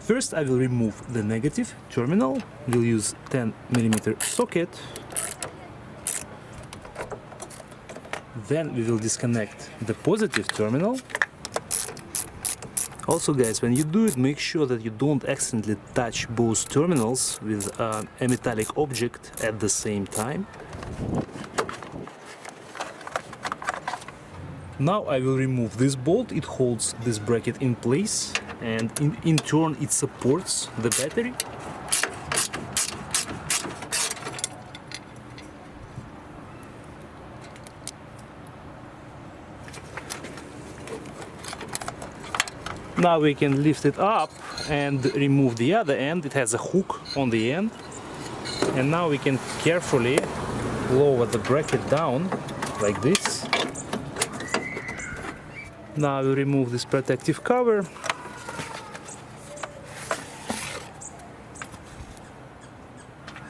First I will remove the negative terminal. We'll use 10mm socket. Then we will disconnect the positive terminal. Also guys, when you do it, make sure that you don't accidentally touch both terminals with a metallic object at the same time. Now I will remove this bolt. It holds this bracket in place, and in turn it supports the battery. Now we can lift it up and remove the other end. It has a hook on the end. And now we can carefully lower the bracket down like this. Now we remove this protective cover.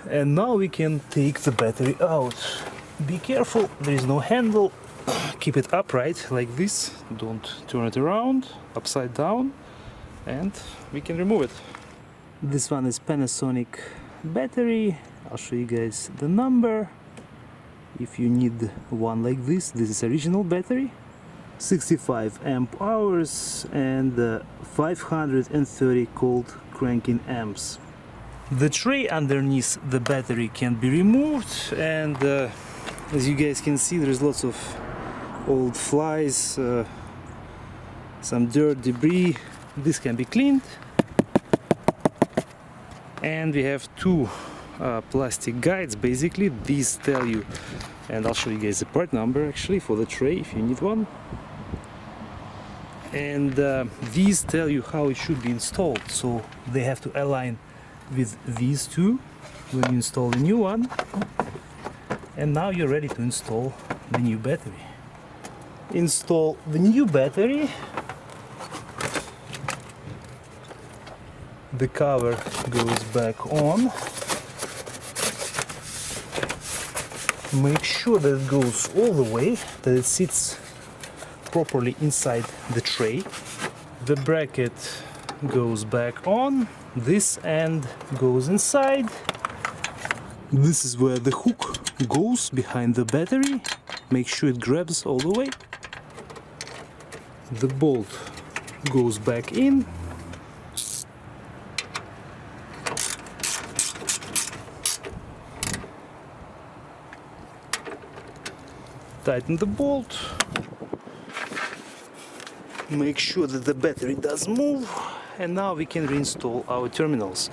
And now we can take the battery out. Be careful, there is no handle. Keep it upright like this, don't turn it around, upside down, and we can remove it. This one is Panasonic battery. I'll show you guys the number. If you need one like this is original battery. 65 amp hours and 530 cold cranking amps. The tray underneath the battery can be removed, and as you guys can see, there's lots of old flies, some dirt, debris. This can be cleaned. And we have two plastic guides. Basically these tell you, and I'll show you guys the part number actually for the tray if you need one. And these tell you how it should be installed, so they have to align with these two when you install the new one. And now you're ready to install the new battery. Install the new battery. The cover goes back on. Make sure that it goes all the way, that it sits properly inside the tray. The bracket goes back on. This end goes inside. This is where the hook goes behind the battery. Make sure it grabs all the way. The bolt goes back in. Tighten the bolt. Make sure that the battery does move. And now we can reinstall our terminals.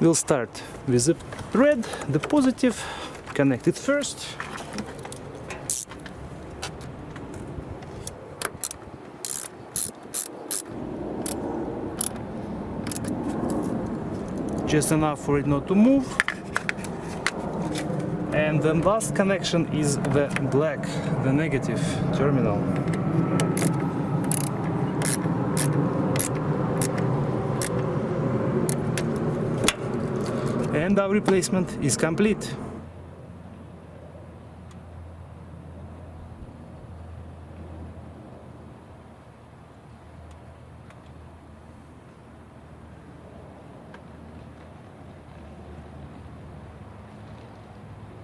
We'll start with the red, the positive. Connect it first. Just enough for it not to move. And the last connection is the black, the negative terminal. And our replacement is complete.